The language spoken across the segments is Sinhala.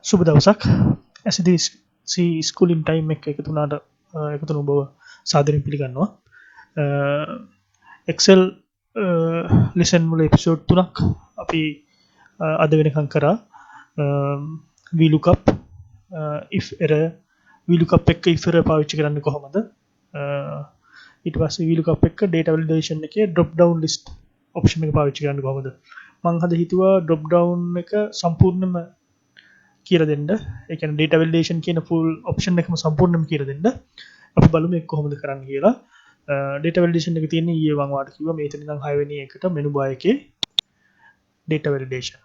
සුබ දවසක් ASIDISI ස්කූලින් ටයිම් එක එකතු වුණාට එකතු වුණ බව සාදරයෙන් පිළිගන්නවා. Excel lesson වල එපිසෝඩ් 3ක් අපි අද වෙනකන් කරා. VLOOKUP, if error, VLOOKUP එක if error පාවිච්චි කරන්නේ කොහොමද? ඊට පස්සේ VLOOKUP එක data validation එකේ drop down list option එක පාවිච්චි කරන්නේ කොහොමද? මම හද හිතුවා drop down එක සම්පූර්ණයෙන්ම කියලා දෙන්න. ඒ කියන්නේ data validation කියන full option එකම සම්පූර්ණයෙන්ම කියලා දෙන්න. අපි බලමු ඒක කොහොමද කරන්න කියලා. data validation එක තියෙන්නේ ඊයේ මම වාට කිව්වා මේ එතන ඉඳන් 6 වෙනි එකට menu bar එකේ data validation.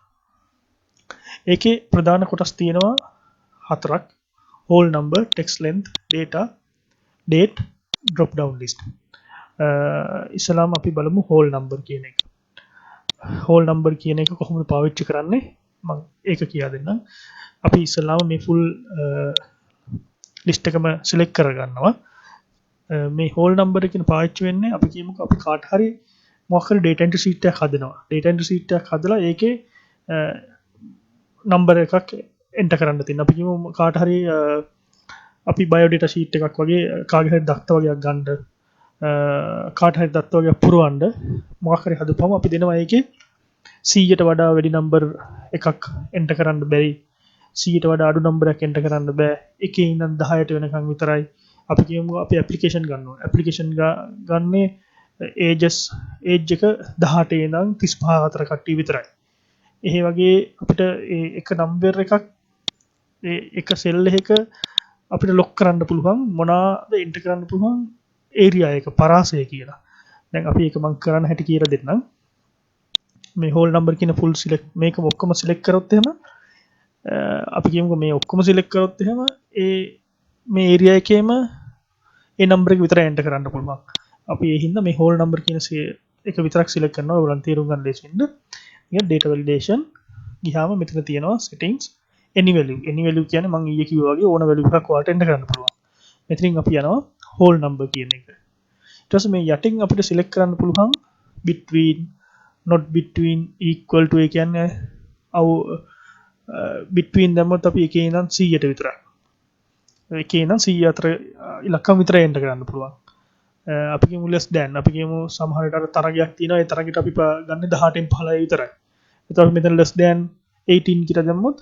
ඒකේ ප්‍රධාන කොටස් තියෙනවා 4ක්. whole number, text length, data, date, drop down list. ඉස්සලාම අපි බලමු whole number කියන එක. whole number කියන එක කොහොමද පාවිච්චි කරන්නේ මම ඒක කියා දෙන්නම්. අපි ඉස්සලාම මේ full list එකම select කරගන්නවා. මේ whole number එකකින් පාවිච්චි වෙන්නේ අපි කියමුකෝ අපි කාට හරි මොකක් හරි data entry sheet එකක් හදනවා. data entry sheet එකක් හදලා ඒකේ number එකක් enter කරන්න තියෙනවා. අපි කියමු කාට හරි අපි biodata sheet එකක් වගේ කාගේ හරි දත්ත වගේක් ගන්න කාට හරි දත්ත වගේක් පුරවන්න මොකක් හරි හදපුවම අපි දෙනවා ඒකේ 100ට වඩා වැඩි number එකක් enter කරන්න බැරි 100ට වඩා අඩු number එකක් enter කරන්න බෑ. එකේ ඉඳන් 10ට වෙනකන් විතරයි. අපි කියමු අපි application ගන්නවා. application ගන්නේ age එක 18 ඉඳන් 35 අතර කට්ටිය විතරයි. එහෙ වගේ අපිට එක number එකක් එක cell එකක අපිට lock කරන්න පුළුවන් මොනවාද enter කරන්න පුළුවන් area එක පරාසය කියලා. දැන් අපි ඒක මම කරන්න හැටි කියලා දෙන්නම්. මේ whole number කියන full select මේක ඔක්කොම select කරොත් එහෙම අපි කියමුකෝ මේ ඔක්කොම select කරොත් එහෙම මේ area එකේම ඒ number එක විතරයි enter කරන්න පුළුවන්. අපි ඒ හින්දා මේ whole number කියන එක විතරක් select කරනවා. ඔයගොල්ලන් තේරුම් ගන්න ලේසි වෙන්න. ඊට data validation ගියාම මෙතන තියෙනවා settings any value. any value කියන්නේ මම ඊයේ කිව්වා වගේ ඕන value එකක් ඔයාලට enter කරන්න පුළුවන්. මෙතනින් අපි යනවා whole number කියන එක. ඊට පස්සේ මේ යටින් අපිට select කරන්න පුළුවන් between, not between, equal to ඒ කියන්නේ between දැම්මොත් අපි එකේ ඉඳන් 100ට විතරයි. එකේ ඉඳන් 100 අතර ඉලක්කම් විතරයි enter කරන්න පුළුවන්. අපි කියමු less than. අපි කියමු සමහර විට අර තරගයක් තියෙනවා. ඒ තරගෙට අපි ගන්න 18න් 15 විතරයි. එතකොට මෙතන less than 18 කියලා දැම්මොත්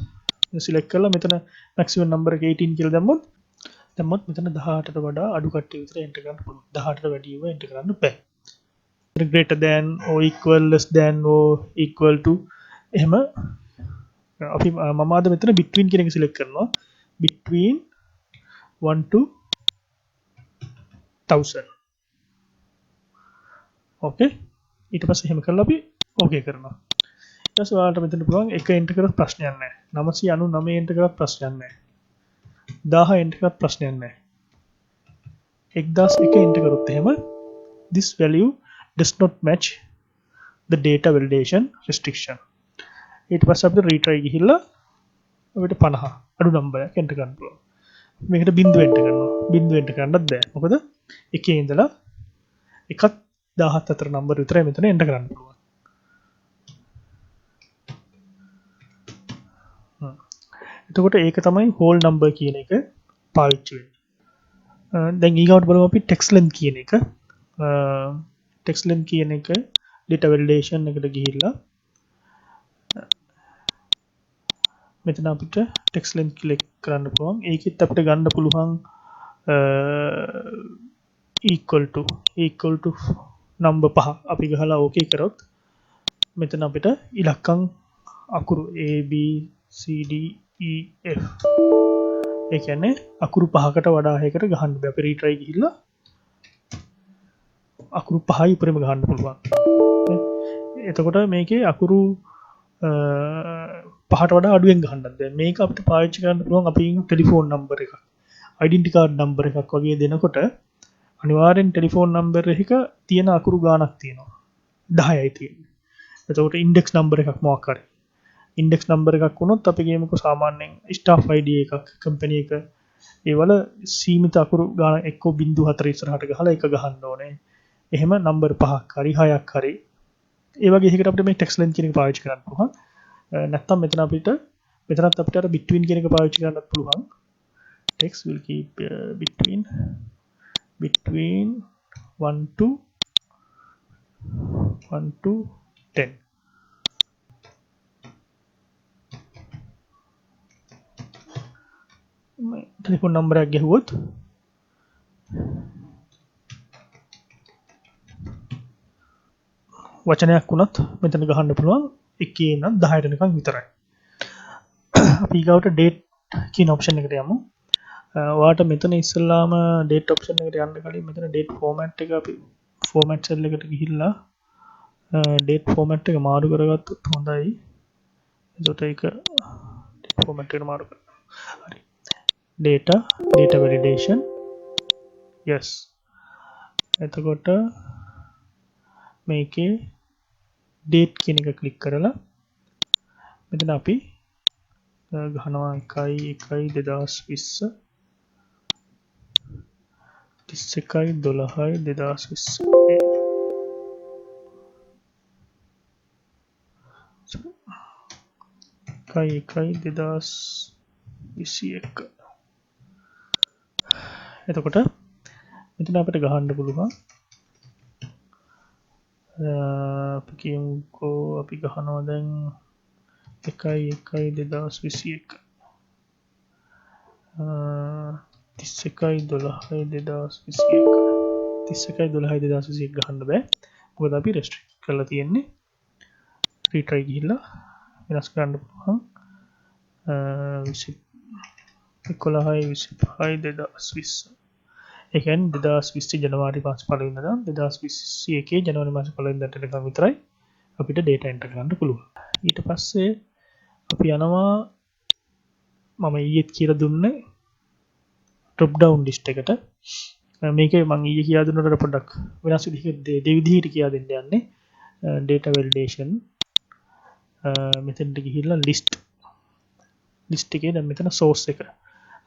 select කරලා මෙතන maximum number එක 18 කියලා දැම්මොත් මෙතන 18ට වඩා අඩු කට්ටිය විතර enter කරන්න පුළුවන්. 18ට වැඩිව enter කරන්න බෑ. greater than or equal, less than or equal to එහෙම අපි මම අද මෙතන between කියන එක select කරනවා. between 1 to 1000. okay. ඊට පස්සේ එහෙම කරලා අපි okay කරනවා. ඊට පස්සේ ඔයාලට මෙතන පුළුවන් එක enter කරලා ප්‍රශ්නයක් නැහැ. 999 enter කරලා ප්‍රශ්නයක් නැහැ. 1000 enter කරලා ප්‍රශ්නයක් නැහැ. 1001 enter කරොත් එහෙම this value does not match the data validation restriction. ඊට පස්සේ අපිට retry ගිහිල්ලා අපිට 50 අඩු number එකක් enter කරන්න පුළුවන්. මේකට බිංදුව enter කරනවා. බිංදුව enter කරන්නත් බෑ. මොකද එකේ ඉඳලා එකත් 17 අතර number විතරයි මෙතන enter කරන්න පුළුවන්. එතකොට ඒක තමයි whole number කියන එක පාවිච්චි වෙන්නේ. දැන් ඊගොඩ බලමු අපි text length කියන එක. text length කියන එක data validation එකට ගිහිල්ලා මෙතන අපිට text length click කරන්න පුළුවන්. ඒකෙත් අපිට ගන්න පුළුවන් equal to number 5 අපි ගහලා okay කරොත් මෙතන අපිට ඉලක්කම් අකුරු A B C D E F ඒ කියන්නේ අකුරු 5කට වඩා එකකට ගහන්න බෑ. අපි retry ගිහිල්ලා අකුරු 5යි උඩරම ගහන්න පුළුවන්. එතකොට මේකේ අකුරු 5ට වඩා අඩුවෙන් ගහන්නත් බෑ. මේක අපිට පාවිච්චි කරන්න පුළුවන් අපි ටෙලිෆෝන් නම්බර් එකක්, ඩෙන්ටිටි කාඩ් නම්බර් එකක් වගේ දෙනකොට අනිවාර්යෙන් ටෙලිෆෝන් නම්බර් එකක තියෙන අකුරු ගාණක් තියෙනවා. 10යි තියෙන්නේ. එතකොට ඉන්ඩෙක්ස් නම්බර් එකක් මොකක් හරි. ඉන්ඩෙක්ස් නම්බර් එකක් වුණොත් අපි කියමුකෝ සාමාන්‍යයෙන් ස්ටාෆ් ID එකක් කම්පැනි එක ඒවල සීමිත අකුරු ගාණ එක්ක 0.4 ඉස්සරහට ගහලා එක ගහන්න ඕනේ. එහෙම නම්බර් 5ක් හරි 6ක් හරි ඒ වගේ එකකට අපිට මේ ටෙක්ස්ට් ලෙන්ත් කියන එක පාවිච්චි කරන්න පුළුවන්. නැත්තම් මෙතන අපිට මෙතනත් අපිට අර between කියන එක පාවිච්චි කරන්නත් පුළුවන්. text will keep between 1 to 10. Telephone නම්බරයක් ගැහුවොත් වචනයක් වුණත් මෙතන ගහන්න පුළුවන් 1 ඉඳන් 10 වෙනකන් විතරයි. අපි ඊගාවට date කියන option එකට යමු. ඔයාලට මෙතන ඉස්සෙල්ලාම date option එකට යන්න කලින් මෙතන date format එක අපි format cell එකට ගිහිල්ලා date format එක මාරු කරගත්තොත් හොඳයි. එතකොට ඒක date format එකට මාරු කරනවා. හරි. data validation yes. එතකොට මේකේ date කියන එක ක්ලික් කරලා මෙතන අපි ගහනවා 1/1/2020 31/12/2020 1/1/2021 එතකොට මෙතන අපිට ගහන්න පුළුවන් අපි කියමුකෝ අපි ගහනවා දැන් 1/1/2021 31/12/2021 ගහන්න බෑ මොකද අපි රෙස්ට්‍රික්ට් කරලා තියෙන්නේ රීට්‍රයි ගිහිල්ලා වෙනස් කරන්න පුළුවන් 11/25/2020 ඒ කියන්නේ 2020 ජනවාරි මාස පළවෙනිදා 2021 ජනවාරි මාස පළවෙනිදාට නිකන් විතරයි අපිට data enter කරන්න පුළුවන්. ඊට පස්සේ අපි යනවා මම ඊයේත් කියලා දුන්නේ drop down list එකට. මේකේ මම ඊයේ කියලා දුන්නට පොඩ්ඩක් වෙනස් විදිහට කියලා දෙන්න යන්නේ. data validation මෙතනට ගිහිල්ලා list එකේ දැන් මෙතන source එක.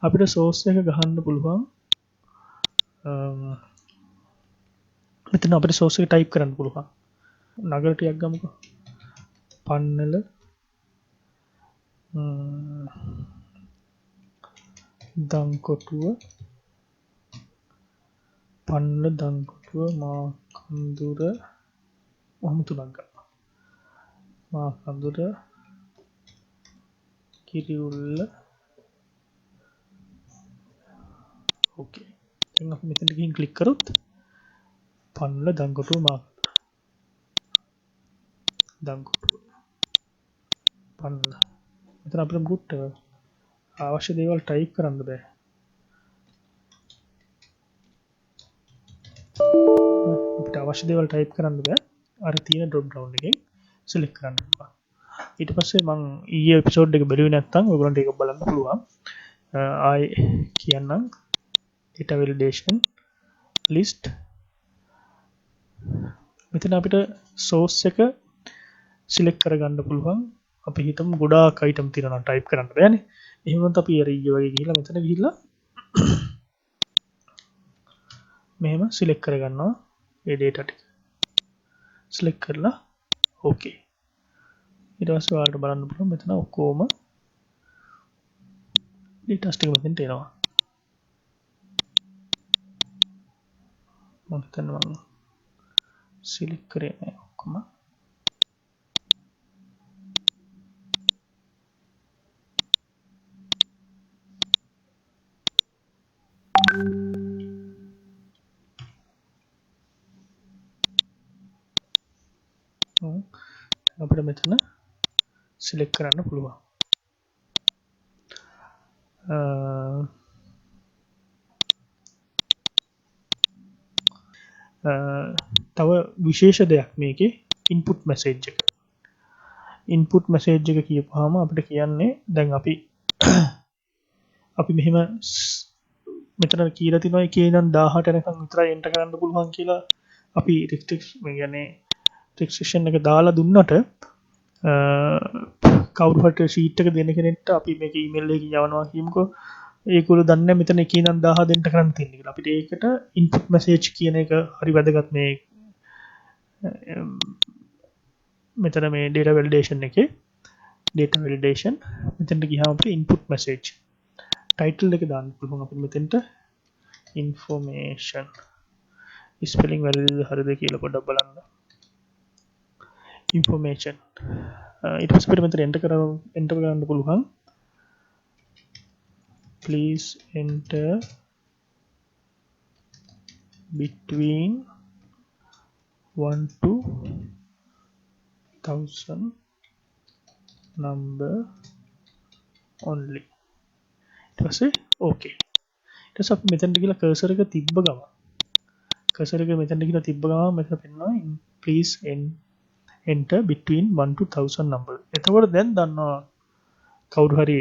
අපිට source එක ගහන්න පුළුවන් මෙතන අපිට source එක type කරන්න පුළුවන්. නගර ටිකක් ගමුකෝ. පන්නල දංකොටුව මාකන්දුර ඔහොම තුනක් ගන්නවා. මාකන්දුර කිරිඋල්ල ඕකේ. දැන් අපි මෙතනට ගිහින් ක්ලික් කරොත් පන්නල දංකොටුව මාකන්දුර දංකොටුව පන්නල මෙතන අපිට මුකුත් අවශ්‍ය දේවල් ටයිප් කරන්න බෑ. අපිට අවශ්‍ය දේවල් ටයිප් කරන්න බෑ. අර තියෙන drop down එකෙන් select කරන්න පුළුවන්. ඊට පස්සේ මම ඊයේ එපිසෝඩ් එක බැලුවේ නැත්නම් ඔයගොල්ලන්ට ඒක බලන්න පුළුවන්. ආයේ කියන්නම් data validation list මෙතන අපිට source එක select කරගන්න පුළුවන්. අපි හිතමු ගොඩාක් item තියෙනවා type කරන්න බෑනේ. එහෙම වුණත් අපි අර ඊයේ වගේ ගිහිල්ලා මෙතන ගිහිල්ලා මෙහෙම select කරගන්නවා මේ data ටික. select කරලා okay. ඊට පස්සේ ඔයාලට බලන්න පුළුවන් මෙතන ඔක්කොම data ටික මෙතනට එනවා. මම select කරේ නෑ ඔක්කොම. අපිට මෙතන select කරන්න පුළුවන්. තව විශේෂ දෙයක් මේකේ input message එක. input message එක කියපුවාම අපිට කියන්නේ දැන් අපි මෙහෙම මෙතන කියලා තිනවා එකේ ඉඳන් 18 වෙනකන් විතරයි enter කරන්න පුළුවන් කියලා අපි restriction එක දාලා දුන්නට කවුරු හරි sheet එක දෙන කෙනෙක්ට අපි මේක email එකකින් යවනවා කියමුකෝ ඒගොල්ලෝ දන්නේ මෙතන එකේ ඉඳන් 10 දෙන්න කරන්න තියෙන කියලා. අපිට ඒකට input message කියන එක හරි වැදගත් මේ මෙතන මේ data validation එකේ data validation මෙතෙන්ට ගියාම අපිට input message title එක දාන්න පුළුවන් අපිට මෙතෙන්ට information spelling වැරදිද හරිද කියලා පොඩ්ඩක් බලන්න information ඊට පස්සේ අපිට මෙතන enter කරන්න පුළුවන් please enter between 1 to 1000 number only ඊට පස්සේ okay ඊට පස්සේ අපි මෙතනට ගිහලා cursor එක තිබ්බ ගමන් cursor එක මෙතනට ගිහලා තිබ්බ ගමන් මෙතන පෙන්නනවා please enter between 1 to 1000 number එතකොට දැන් දන්නවා කවුරු හරි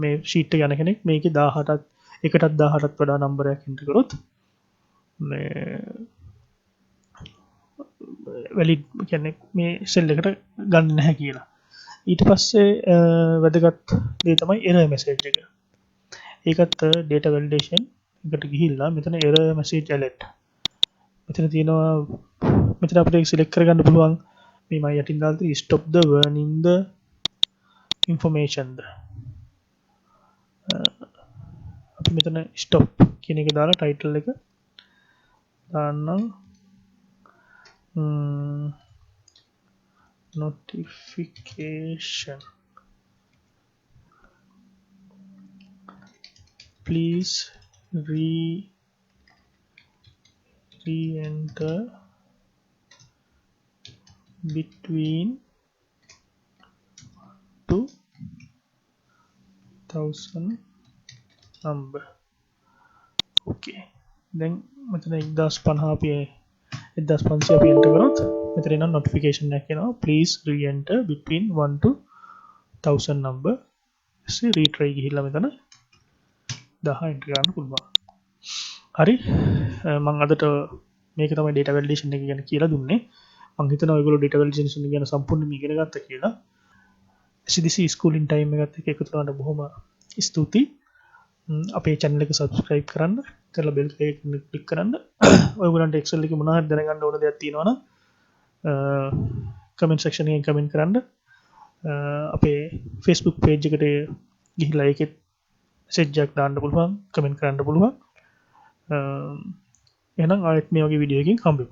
මේ sheet එක යන කෙනෙක් මේකේ 18ත් එකටත් 18ත් වඩා number එකක් enter කරොත් මේ වැලිඩ් කියන්නේ මේ සෙල් එකට ගන්න නැහැ කියලා. ඊට පස්සේ වැදගත් දේ තමයි error message එක. ඒකත් data validation එකට ගිහිල්ලා මෙතන error message alert. මෙතන තියෙනවා මෙතන අපිට select කරගන්න පුළුවන් මේ මම යටින් දාලා තියෙන stop the warning the information. අපි මෙතන stop කියන එක දාලා title එක දාන්නම් notification please re-enter between 2000 number okay then මෙතන 1050 අපි 1500 අපි enter කරොත් මෙතන එන notification එකක් එනවා please re-enter between 1 to 1000 number ඉතින් retry ගිහිල්ලා මෙතන 1000 enter කරන්න පුළුවන් හරි මම අදට මේක තමයි data validation එක ගැන කියලා දුන්නේ මම හිතනවා ඔයගොල්ලෝ data validation ගැන සම්පූර්ණයෙන්ම ඉගෙන ගත්තා කියලා ASIDISI schooling time එකත් එක්ක එකතු වුණාට බොහොම ස්තුතියි අපේ channel එක subscribe කරන්න කරලා bell icon එක click කරන්න ඔයගොල්ලන්ට Excel එකේ මොනවා හරි දැනගන්න ඕන දෙයක් තියෙනවා නම් comment section එකෙන් comment කරන්න අපේ Facebook page එකට ගිහිල්ලා ඒකෙත් message එකක් දාන්න පුළුවන් comment කරන්න පුළුවන් එහෙනම් ආයෙත් මේ වගේ වීඩියෝ එකකින් හම්බෙමු